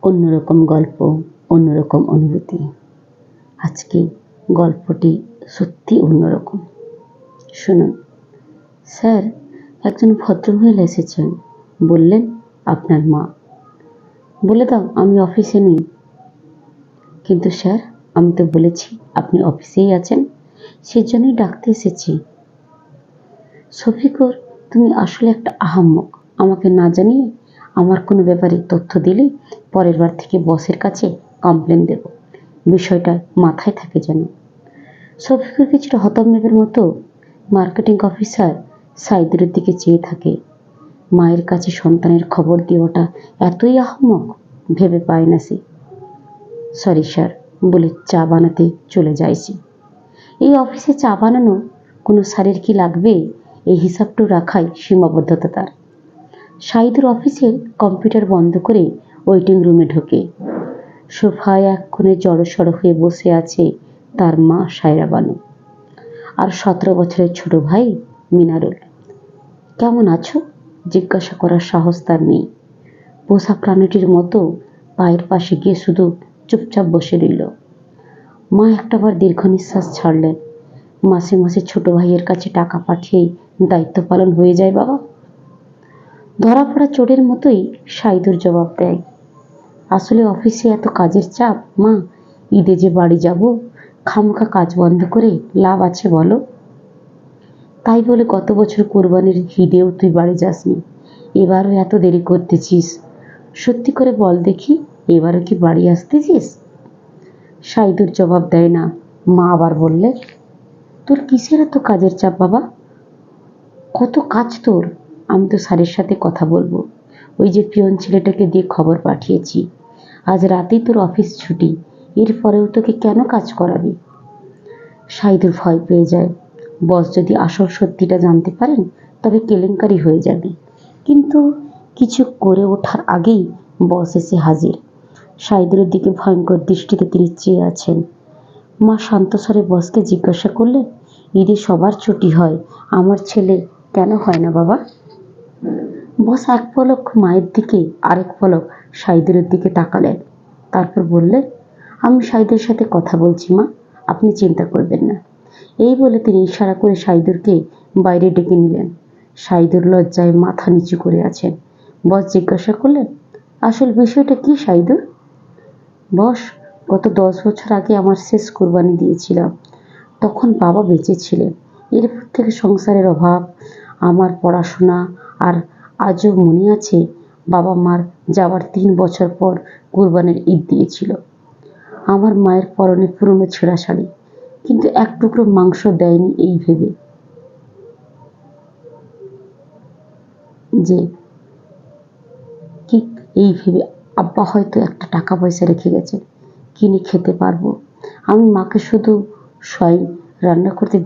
অন্যরকম গল্প, অন্যরকম অনুভূতি। আজকে গল্পটি সত্যি অন্যরকম। শুনুন। স্যার, একজন ভদ্রমহিলা এসেছেন। বললেন, আপনার মা। বলে দাও আমি অফিসে নেই। কিন্তু স্যার, আমি তো বলেছি আপনি অফিসেই আছেন, সেজন্যই ডাকতে এসেছি। শফিকুর, তুমি আসলে একটা আহাম্মক। আমাকে না জানিয়ে আমার কোনো ব্যাপারে তথ্য দিলে পরের বার থেকে বসের কাছে কমপ্লেন দেব। বিষয়টা মাথায় থাকে যেন। শফিকুর কিছুটা হতভম্বের মতো মার্কেটিং অফিসার সাইদুরের দিকে চেয়ে থাকে। মায়ের কাছে সন্তানের খবর দেওয়াটা এতই আহাম্মক ভেবে পায় না সে। সরি স্যার বলে চা বানাতে চলে যায় সে। এই অফিসে চা বানানো কোনো স্যারের কি লাগবে, এই হিসাবটা রাখাই সীমাবদ্ধতা তার। সাইদুর অফিসের কম্পিউটার বন্ধ করে ওয়েটিং রুমে ঢোকে। সোফায় এক কোণে জড়সড় হয়ে বসে আছে তার মা সায়রা বানু আর 17 বছরের ছোট ভাই মিনারুল। কেমন আছো জিজ্ঞাসা করার সাহস তার নেই। পোষা প্রাণীটির মতো পায়ের পাশে গিয়ে শুধু চুপচাপ বসে রইল। মা একটাবার দীর্ঘ নিঃশ্বাস ছাড়লেন। মাসে মাসে ছোট ভাইয়ের কাছে টাকা পাঠিয়েই দায়িত্ব পালন হয়ে যায় বাবা। ধরা পড়া চোরের মতোই সাইদুর জবাব দেয়, আসলে অফিসে এত কাজের চাপ মা, ঈদে যে বাড়ি যাব, খামখা কাজ বন্ধ করে লাভ আছে বলো? তাই বলে গত বছর কোরবানির ঈদেও তুই বাড়ি যাসনি, এবারও এত দেরি করতেছিস। সত্যি করে বল দেখি, এবারও কি বাড়ি আসতেছিস? সাইদুর জবাব দেয় না। মা আবার বললে, তোর কিসের এত কাজের চাপ বাবা? কত কাজ তোর? আমি তো স্যারের সাথে কথা বলবো। ওই যে পিয়ন ছেলেটাকে দিয়ে খবর পাঠিয়েছি, আজ রাতেই তোর অফিস ছুটি, এরপরেও তোকে কেন কাজ করাবি? সাইদুর ভয় পেয়ে যায়। বস যদি আসল সত্যিটা জানতে পারেন তবে কেলেঙ্কারি হয়ে যাবে। কিন্তু কিছু করে ওঠার আগেই বস এসে হাজির। সাইদুরের দিকে ভয়ঙ্কর দৃষ্টিতে তিনি চেয়ে আছেন। মা শান্ত স্বরে বসকে জিজ্ঞাসা করলেন, ঈদে সবার ছুটি হয়, আমার ছেলে কেন হয় না বাবা? বস এক পলক মায়ের দিকে আরেক পলক সাইদুরের দিকে তাকালেন। তারপর বললেন, আমি সাইদের সাথে কথা বলছি মা, আপনি চিন্তা করবেন না। এই বলে তিনি ইশারা করে সাইদুরকে বাইরে ডেকে নিলেন। সাইদুর লজ্জায় মাথা নিচু করে আছেন। বস জিজ্ঞাসা করলেন, আসল বিষয়টা কি সাইদুর? বস, গত 10 বছর আগে আমার শেষ কোরবানি দিয়েছিলাম। তখন বাবা বেঁচে ছিলেন। এরপর থেকে সংসারের অভাব, আমার পড়াশোনা, আর আজও মনে আছে বাবা মার যাওয়ার 3 বছর পর কোরবানির ঈদ দিয়েছিল। আমার মায়ের পরনে পুরনো ছেঁড়া শাড়ি, কিন্তু এক টুকরো মাংস দেয়নি এই ভেবে যে কি এই ভেবে আব্বা হয়তো একটা টাকা পয়সা রেখে গেছে, কিনে খেতে পারবো। আমি মাকে শুধু স্বয়ং রান্না করতে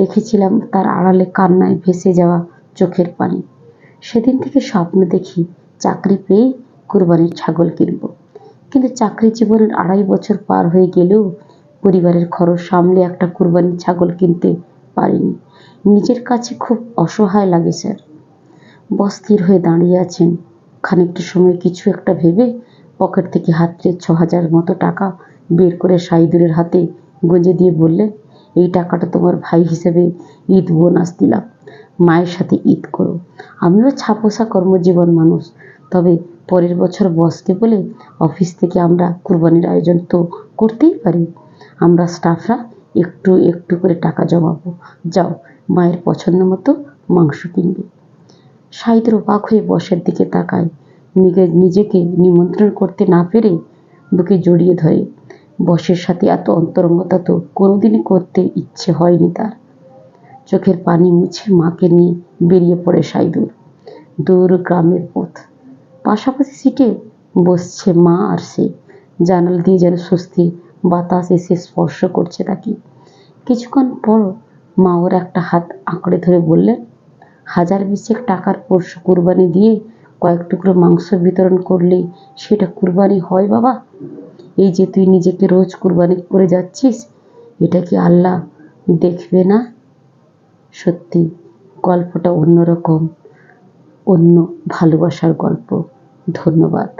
দেখেছিলাম তার আড়ালে কান্নায় ভেসে যাওয়া চোখের পানি। সেদিন থেকে স্বপ্ন দেখি চাকরি পেয়ে কোরবানির ছাগল কিনব। কিন্তু চাকরি জীবনের 2.5 বছর পার হয়ে গেলেও পরিবারের খরচ সামলে একটা কোরবানির ছাগল কিনতে পারিনি। নিজের কাছে খুব অসহায় লাগে স্যার। বস স্থির হয়ে দাঁড়িয়ে আছেন। খানিকটা সময় কিছু একটা ভেবে পকেট থেকে হাতড়ে 6,000 মতো টাকা বের করে সাইদুরের হাতে গুঁজে দিয়ে বললেন, এই টাকাটা তোমার ভাই হিসেবে ঈদ বোনাস দিলাম, মায়ের সাথে ঈদ করো। আমিও ছাপোষা কর্মজীবন মানুষ, তবে পরের বছর বসকে বলে অফিস থেকে আমরা কুরবানির আয়োজন তো করতেই পারি। আমরা স্টাফরা একটু একটু করে টাকা জমাবো। যাও, মায়ের পছন্দ মতো মাংস কিনবে। সাইদুর অবাক হয়ে বসের দিকে তাকায়। নিজেকে নিমন্ত্রণ করতে না পেরে বুকে জড়িয়ে ধরে। বসের সাথে এত অন্তরঙ্গতা তো কোনোদিনই করতে ইচ্ছে হয়নি তার। চোখের পানি মুছে মাকে নিয়ে বেরিয়ে পড়ে সাইদুর। দূর গ্রামের পথ। পাশাপাশি সিটে বসছে মা আর সে। জানালা দিয়ে যেন স্বস্তি বাতাস এসে স্পর্শ করছে তাকে। কিছুক্ষণ পর মা ওর একটা হাত আঁকড়ে ধরে বললেন, 1000 টাকার পরশু কুরবানি দিয়ে কয়েক টুকরো মাংস বিতরণ করলেই সেটা কুরবানি হয় বাবা? এই যে তুই নিজেকে রোজ কুরবানি করে যাচ্ছিস, এটা কি আল্লাহ দেখবে না? সত্যি গল্পটা অন্যরকম, অন্য ভালোবাসার গল্প। ধন্যবাদ।